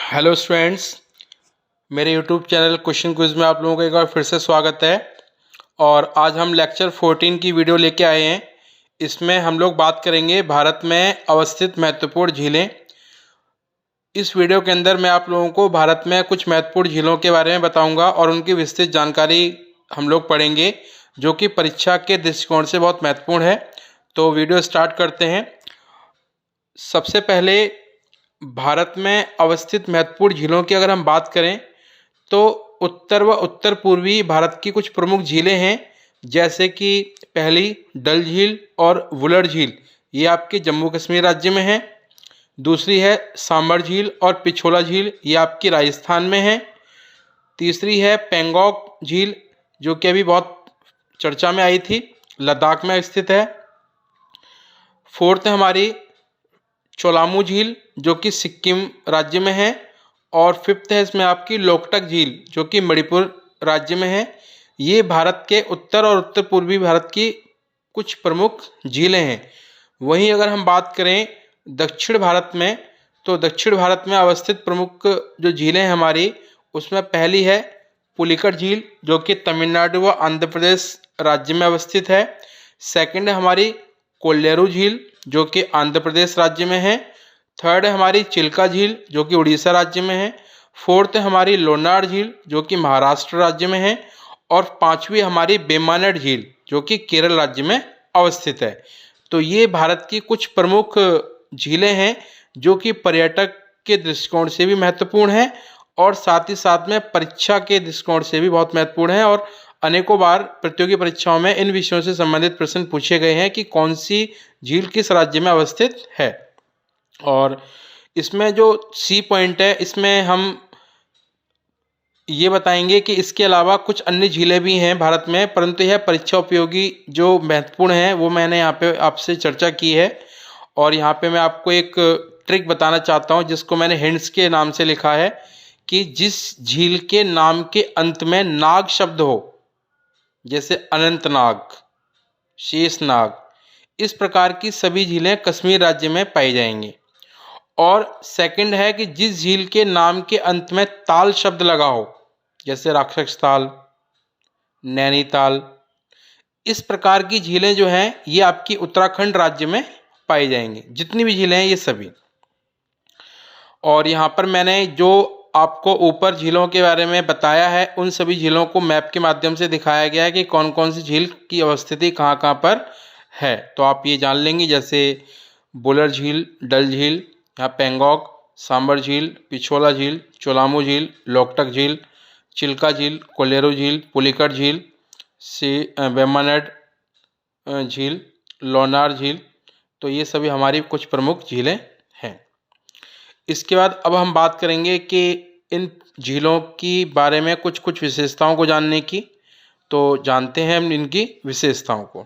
Hello students, मेरे YouTube channel question quiz में आप लोगों का एक बार फिर से स्वागत है। और आज हम लेक्चर 14 की वीडियो लेके आए हैं। इसमें हम लोग बात करेंगे भारत में अवस्थित महत्वपूर्ण झीलें। इस वीडियो के अंदर मैं आप लोगों को भारत में कुछ महत्वपूर्ण झीलों के बारे में बताऊंगा और उनकी विस्तृत जानकारी हम लोग पढ़ेंगे, जो कि परीक्षा के दृष्टिकोण से बहुत महत्वपूर्ण है। तो वीडियो स्टार्ट करते हैं। सबसे पहले भारत में अवस्थित महत्वपूर्ण झीलों की अगर हम बात करें तो उत्तर व उत्तर पूर्वी भारत की कुछ प्रमुख झीलें हैं, जैसे कि पहली डल झील और वुलर झील, ये आपके जम्मू कश्मीर राज्य में है। दूसरी है सांबर झील और पिछोला झील, ये आपकी राजस्थान में है। तीसरी है पेंगोंग झील, जो कि अभी बहुत चर्चा में आई थी, लद्दाख में स्थित है। फोर्थ है हमारी चोलामू झील, जो कि सिक्किम राज्य में है। और फिफ्थ है इसमें आपकी लोकटक झील, जो कि मणिपुर राज्य में है। ये भारत के उत्तर और उत्तर पूर्वी भारत की कुछ प्रमुख झीलें हैं। वहीं अगर हम बात करें दक्षिण भारत में, तो दक्षिण भारत में अवस्थित प्रमुख जो झीलें हैं हमारी, उसमें पहली है पुलिकट झील, जो कि तमिलनाडु व आंध्र प्रदेश राज्य में अवस्थित है। सेकंड है हमारी कोल्लेरू झील, जो कि आंध्र प्रदेश राज्य में है। थर्ड है हमारी चिल्का झील, जो कि उड़ीसा राज्य में है। फोर्थ है हमारी लोनार झील, जो कि महाराष्ट्र राज्य में है। और पांचवी हमारी वेम्बनाड झील, जो कि केरल राज्य में अवस्थित है। तो ये भारत की कुछ प्रमुख झीलें हैं, जो कि पर्यटक के दृष्टिकोण से भी महत्वपूर्ण है और साथ ही साथ में परीक्षा के दृष्टिकोण से भी बहुत महत्वपूर्ण है। और अनेकों बार प्रतियोगी परीक्षाओं में इन विषयों से संबंधित प्रश्न पूछे गए हैं कि कौन सी झील किस राज्य में अवस्थित है। और इसमें जो सी पॉइंट है, इसमें हम ये बताएंगे कि इसके अलावा कुछ अन्य झीलें भी हैं भारत में, परंतु यह परीक्षा उपयोगी जो महत्वपूर्ण है वो मैंने यहाँ पे आपसे चर्चा की है। और यहाँ पे मैं आपको एक ट्रिक बताना चाहता हूँ, जिसको मैंने हिंट्स के नाम से लिखा है, कि जिस झील के नाम के अंत में नाग शब्द हो, जैसे अनंतनाग, शेषनाग, इस प्रकार की सभी झीलें कश्मीर राज्य में पाई जाएंगी। और सेकंड है कि जिस झील के नाम के अंत में ताल शब्द लगा हो, जैसे राक्षस ताल, नैनीताल, इस प्रकार की झीलें जो हैं ये आपकी उत्तराखंड राज्य में पाई जाएंगी। जितनी भी झीलें हैं ये सभी। और यहाँ पर मैंने जो आपको ऊपर झीलों के बारे में बताया है, उन सभी झीलों को मैप के माध्यम से दिखाया गया है कि कौन कौन सी झील की अवस्थिति कहाँ कहाँ पर है। तो आप ये जान लेंगे, जैसे वुलर झील, डल झील, यहाँ पेंगोंग, सांबर झील, पिछोला झील, चोलामू झील, लोकटक झील, चिल्का झील, कोल्लेरू झील, पुलिकट झील, वेम्बनाड झील, लोनार झील। तो ये सभी हमारी कुछ प्रमुख झीलें हैं। इसके बाद अब हम बात करेंगे कि इन झीलों की बारे में कुछ कुछ विशेषताओं को जानने की। तो जानते हैं हम इनकी विशेषताओं को।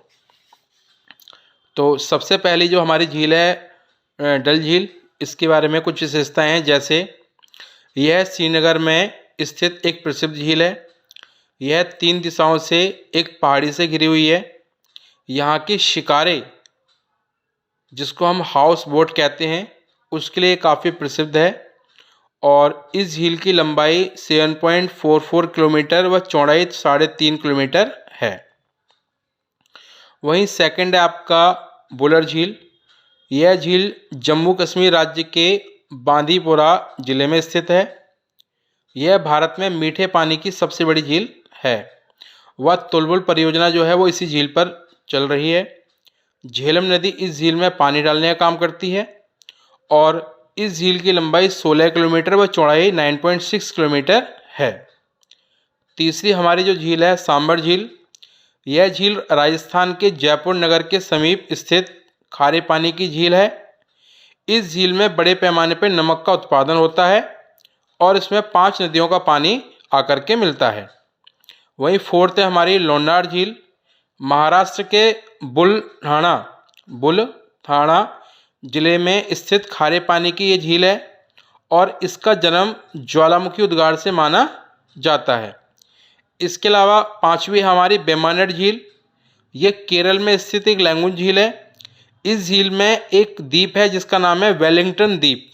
तो सबसे पहली जो हमारी झील है डल झील, इसके बारे में कुछ विशेषताएं हैं, जैसे यह श्रीनगर में स्थित एक प्रसिद्ध झील है। यह 3 दिशाओं से एक पहाड़ी से घिरी हुई है। यहाँ की शिकारे, जिसको हम हाउस बोट कहते हैं, उसके लिए काफ़ी प्रसिद्ध है। और इस झील की लंबाई 7.44 किलोमीटर व चौड़ाई 3.5 किलोमीटर है। वहीं सेकंड है आपका वुलर झील। यह झील जम्मू कश्मीर राज्य के बांदीपोरा जिले में स्थित है। यह भारत में मीठे पानी की सबसे बड़ी झील है। वह तुलबुल परियोजना जो है वो इसी झील पर चल रही है। झेलम नदी इस झील में पानी डालने का काम करती है। और इस झील की लंबाई 16 किलोमीटर व चौड़ाई 9.6 किलोमीटर है। तीसरी हमारी जो झील है सांबर झील। यह झील राजस्थान के जयपुर नगर के समीप स्थित खारे पानी की झील है। इस झील में बड़े पैमाने पर नमक का उत्पादन होता है और इसमें 5 नदियों का पानी आकर के मिलता है। वहीं फोर्थ है हमारी लोनार झील। महाराष्ट्र के बुलढाणा जिले में स्थित खारे पानी की ये झील है और इसका जन्म ज्वालामुखी उद्गार से माना जाता है। इसके अलावा पांचवी हमारी वेम्बनाड झील। ये केरल में स्थित एक लैंगून झील है। इस झील में एक द्वीप है जिसका नाम है वेलिंगटन द्वीप।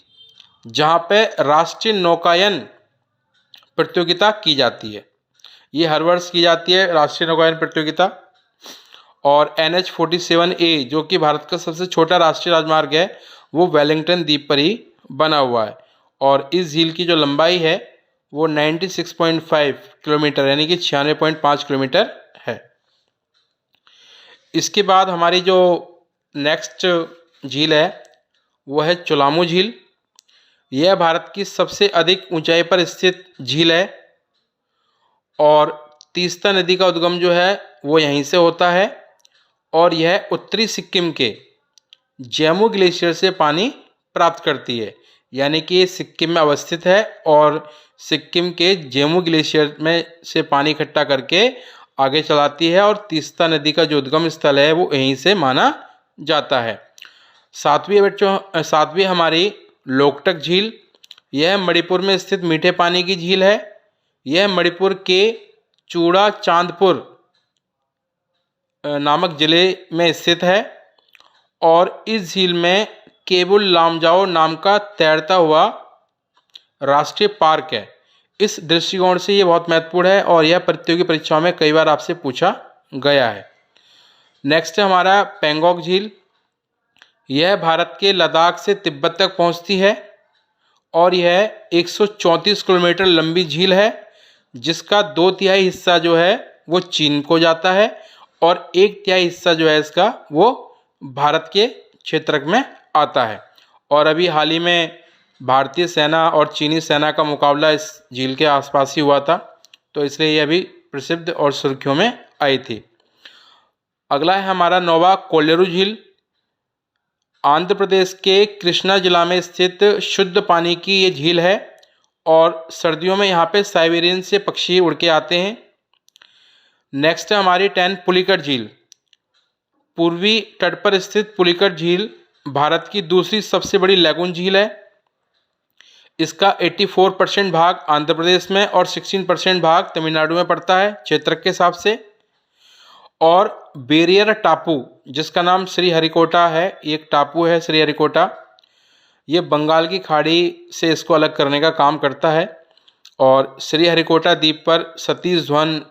जहाँ पे राष्ट्रीय नौकायन प्रतियोगिता की जाती है। ये हर वर्ष की जाती है राष्ट्रीय नौकायन प्रतियोगिता। और NH-47A जो कि भारत का सबसे छोटा राष्ट्रीय राजमार्ग है, वो वेलिंगटन द्वीप पर ही बना हुआ है। और इस झील की जो लंबाई है वो 96.5 किलोमीटर यानी कि 96.5 किलोमीटर है। इसके बाद हमारी जो नेक्स्ट झील है वो है चुलामू झील। यह भारत की सबसे अधिक ऊंचाई पर स्थित झील है और तीस्ता नदी का उद्गम जो है वो यहीं से होता है और यह उत्तरी सिक्किम के जैमू ग्लेशियर से पानी प्राप्त करती है। यानी कि ये सिक्किम में अवस्थित है और सिक्किम के जैमू ग्लेशियर में से पानी इकट्ठा करके आगे चलाती है और तीस्ता नदी का जो उद्गम स्थल है वो यहीं से माना जाता है। सातवीं हमारी लोकटक झील। यह मणिपुर में स्थित मीठे पानी की झील है। यह मणिपुर के चूड़ा चांदपुर नामक जिले में स्थित है और इस झील में केबुल लामजाओ नाम का तैरता हुआ राष्ट्रीय पार्क है। इस दृष्टिकोण से ये बहुत महत्वपूर्ण है और यह प्रतियोगी परीक्षाओं में कई बार आपसे पूछा गया है। नेक्स्ट है हमारा पेंगोंग झील। यह भारत के लद्दाख से तिब्बत तक पहुंचती है और यह 134 किलोमीटर लंबी झील है जिसका 2/3 हिस्सा जो है वो चीन को जाता है और 1/3 हिस्सा जो है इसका वो भारत के क्षेत्र में आता है। और अभी हाल ही में भारतीय सेना और चीनी सेना का मुकाबला इस झील के आसपास ही हुआ था, तो इसलिए ये अभी प्रसिद्ध और सुर्खियों में आई थी। अगला है हमारा नौवा कोल्लेरू झील। आंध्र प्रदेश के कृष्णा जिला में स्थित शुद्ध पानी की ये झील है और सर्दियों में यहाँ पे साइबेरियन से पक्षी उड़ के आते हैं। नेक्स्ट है हमारी 10 पुलिकट झील। पूर्वी तट पर स्थित पुलिकट झील भारत की दूसरी सबसे बड़ी लैगून झील है। इसका 84% भाग आंध्र प्रदेश में और 16% भाग तमिलनाडु में पड़ता है क्षेत्र के हिसाब से। और बेरियर टापू जिसका नाम श्रीहरिकोटा है, ये एक टापू है श्रीहरिकोटा, ये बंगाल की खाड़ी से इसको अलग करने का काम करता है। और श्रीहरिकोटा द्वीप पर सतीश धवन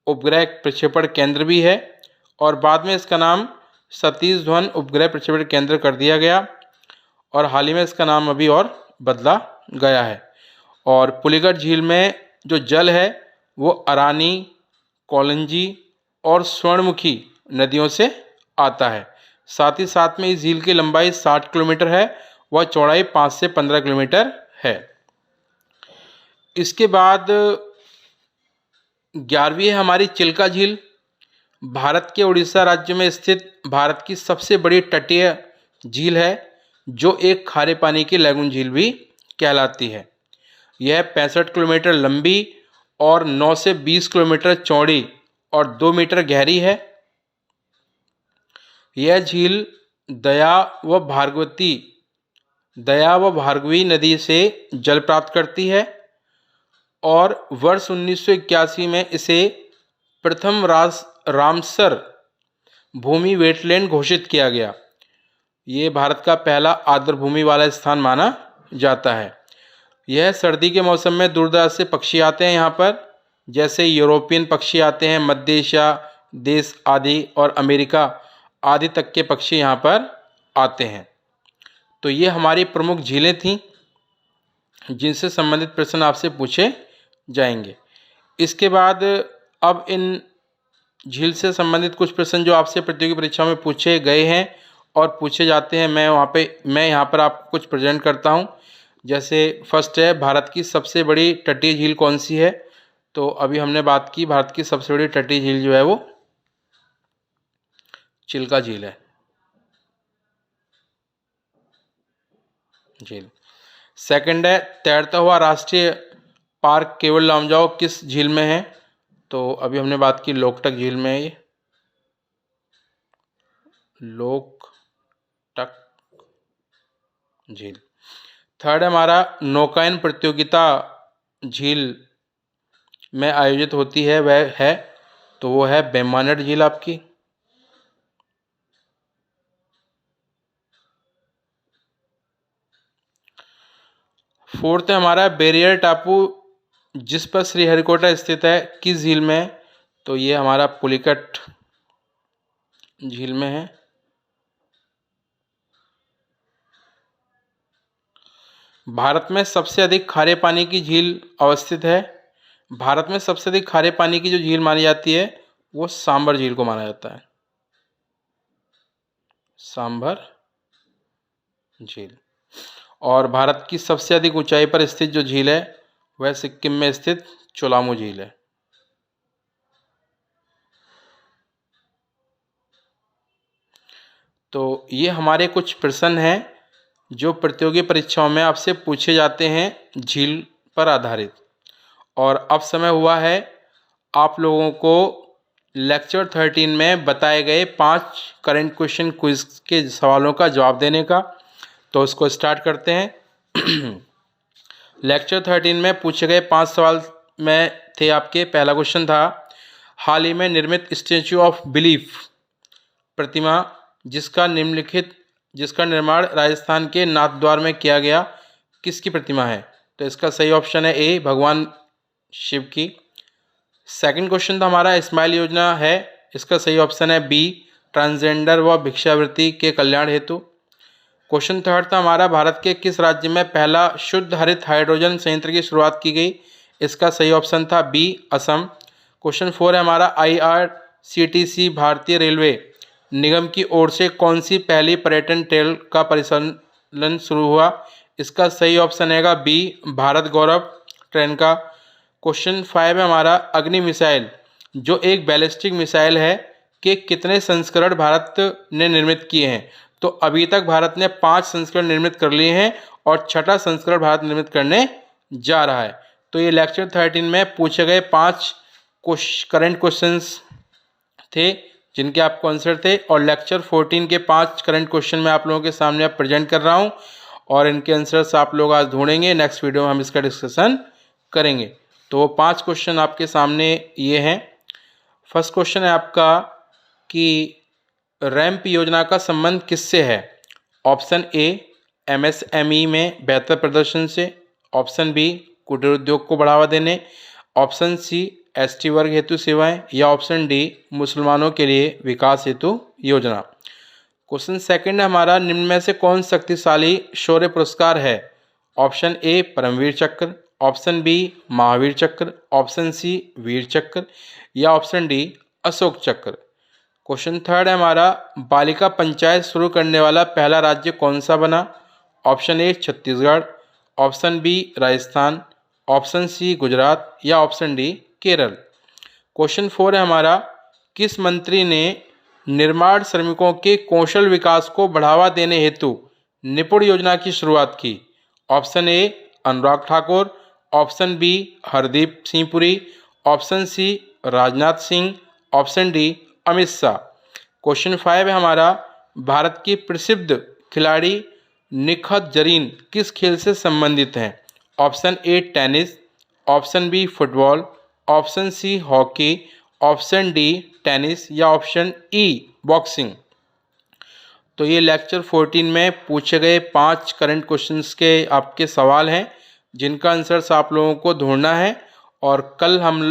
उपग्रह प्रक्षेपण केंद्र भी है और बाद में इसका नाम सतीश धवन उपग्रह प्रक्षेपण केंद्र कर दिया गया और हाल ही में इसका नाम अभी और बदला गया है। और पुलिकट झील में जो जल है वो अरानी, कोलंजी और स्वर्णमुखी नदियों से आता है। साथ ही साथ में इस झील की लंबाई 60 किलोमीटर है, वह चौड़ाई 5 से 15 किलोमीटर है। इसके बाद 11वीं है हमारी चिल्का झील। भारत के उड़ीसा राज्य में स्थित भारत की सबसे बड़ी तटीय झील है जो एक खारे पानी की लैगून झील भी कहलाती है। यह 65 किलोमीटर लंबी और 9 से 20 किलोमीटर चौड़ी और 2 मीटर गहरी है। यह झील दया व भार्गवी नदी से जल प्राप्त करती है और वर्ष 1981 में इसे प्रथम रामसर भूमि वेटलैंड घोषित किया गया। ये भारत का पहला आर्द्र भूमि वाला स्थान माना जाता है। यह सर्दी के मौसम में दूर दराज से पक्षी आते हैं यहाँ पर, जैसे यूरोपियन पक्षी आते हैं, मध्य एशिया देश आदि और अमेरिका आदि तक के पक्षी यहाँ पर आते हैं। तो ये हमारी प्रमुख झीलें थीं जिनसे संबंधित प्रश्न आपसे पूछे जाएंगे। इसके बाद अब इन झील से संबंधित कुछ प्रश्न जो आपसे प्रतियोगी परीक्षाओं में पूछे गए हैं और पूछे जाते हैं, मैं यहाँ पर आपको कुछ प्रेजेंट करता हूँ। जैसे फर्स्ट है, भारत की सबसे बड़ी तटीय झील कौन सी है? तो अभी हमने बात की, भारत की सबसे बड़ी तटीय झील जो है वो चिल्का झील है। झील सेकंड है, तैरता हुआ राष्ट्रीय पार्क केवल लामजाओ किस झील में है? तो अभी हमने बात की लोकटक झील में है, ये लोकटक झील। थर्ड हमारा नौकायन प्रतियोगिता झील में आयोजित होती है वह है, तो वो है बेमानट झील आपकी। फोर्थ है हमारा बैरियर टापू जिस पर श्रीहरिकोटा स्थित है, किस झील में है? तो ये हमारा पुलिकट झील में है। भारत में सबसे अधिक खारे पानी की झील अवस्थित है। भारत में सबसे अधिक खारे पानी की जो झील मानी जाती है वो सांभर झील को माना जाता है, सांभर झील। और भारत की सबसे अधिक ऊंचाई पर स्थित जो झील है वह सिक्किम में स्थित चोलामू झील है। तो ये हमारे कुछ प्रश्न हैं जो प्रतियोगी परीक्षाओं में आपसे पूछे जाते हैं झील पर आधारित। और अब समय हुआ है आप लोगों को लेक्चर 13 में बताए गए 5 करंट क्वेश्चन क्विज के सवालों का जवाब देने का। तो इसको स्टार्ट करते हैं। लेक्चर 13 में पूछे गए 5 सवाल में थे आपके। पहला क्वेश्चन था, हाल ही में निर्मित स्टैच्यू ऑफ बिलीफ प्रतिमा जिसका निर्माण राजस्थान के नाथद्वार में किया गया, किसकी प्रतिमा है? तो इसका सही ऑप्शन है ए, भगवान शिव की। सेकंड क्वेश्चन था हमारा, स्माइल योजना है, इसका सही ऑप्शन है बी, ट्रांसजेंडर व भिक्षावृत्ति के कल्याण हेतु। क्वेश्चन थर्ड था हमारा, भारत के किस राज्य में पहला शुद्ध हरित हाइड्रोजन संयंत्र की शुरुआत की गई? इसका सही ऑप्शन था बी, असम। क्वेश्चन 4 है हमारा, IRCTC भारतीय रेलवे निगम की ओर से कौन सी पहली पर्यटन ट्रेन का परिचालन शुरू हुआ? इसका सही ऑप्शन है बी, भारत गौरव ट्रेन का। क्वेश्चन 5 है हमारा, अग्नि मिसाइल जो एक बैलिस्टिक मिसाइल है के कितने संस्करण भारत ने निर्मित किए हैं? तो अभी तक भारत ने 5 संस्करण निर्मित कर लिए हैं और 6ठा संस्करण भारत निर्मित करने जा रहा है। तो ये लेक्चर 13 में पूछे गए 5 करंट क्वेश्चंस थे जिनके आपको आंसर थे। और लेक्चर 14 के 5 करंट क्वेश्चन मैं आप लोगों के सामने अब प्रेजेंट कर रहा हूँ और इनके आंसर्स आप लोग आज ढूंढेंगे। नेक्स्ट वीडियो में हम इसका डिस्कशन करेंगे। तो वो 5 क्वेश्चन आपके सामने ये हैं। फर्स्ट क्वेश्चन है आपका कि रैंप योजना का संबंध किससे है? ऑप्शन ए, MSME में बेहतर प्रदर्शन से। ऑप्शन बी, कुटीर उद्योग को बढ़ावा देने। ऑप्शन सी, ST वर्ग हेतु सेवाएं। या ऑप्शन डी, मुसलमानों के लिए विकास हेतु योजना। क्वेश्चन सेकंड है हमारा, निम्न में से कौन शक्तिशाली शौर्य पुरस्कार है? ऑप्शन ए, परमवीर चक्र। ऑप्शन बी, महावीर चक्र। ऑप्शन सी, वीर चक्र। या ऑप्शन डी, अशोक चक्र। क्वेश्चन थर्ड है हमारा, बालिका पंचायत शुरू करने वाला पहला राज्य कौन सा बना? Option A, Chhattisgarh. Option B, Rajasthan. Option C, Gujarat. या ऑप्शन डी, केरल। क्वेश्चन 4 है हमारा, किस मंत्री ने निर्माण श्रमिकों के कौशल विकास को बढ़ावा देने हेतु निपुण योजना की शुरुआत की? Option A, Anurag Thakur. Option B, Hardeep Singh Puri. Option C, Rajnath Singh. Option D, Amit Shah. Question 5 है हमारा, भारत की प्रसिद्ध खिलाड़ी निखत जरीन किस खेल से संबंधित हैं? Option A, tennis. Option B, football. Option C, hockey. Option D, tennis. या ऑप्शन ई, बॉक्सिंग। तो ये लेक्चर 14 में पूछे गए 5 करंट क्वेश्चंस के आपके सवाल हैं जिनका आंसर्स आप लोगों को ढूंढना है। और कल हम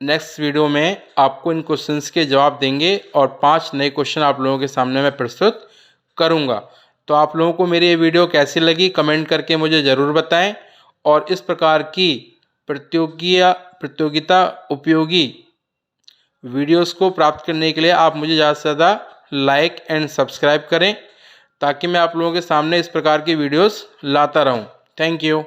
नेक्स्ट वीडियो में आपको इन क्वेश्चंस के जवाब देंगे और 5 नए क्वेश्चन आप लोगों के सामने मैं प्रस्तुत करूंगा। तो आप लोगों को मेरी ये वीडियो कैसी लगी कमेंट करके मुझे ज़रूर बताएं। और इस प्रकार की प्रतियोगिता उपयोगी वीडियोस को प्राप्त करने के लिए आप मुझे ज़्यादा से ज़्यादा लाइक एंड सब्सक्राइब करें ताकि मैं आप लोगों के सामने इस प्रकार की वीडियोस लाता रहूं। Thank you.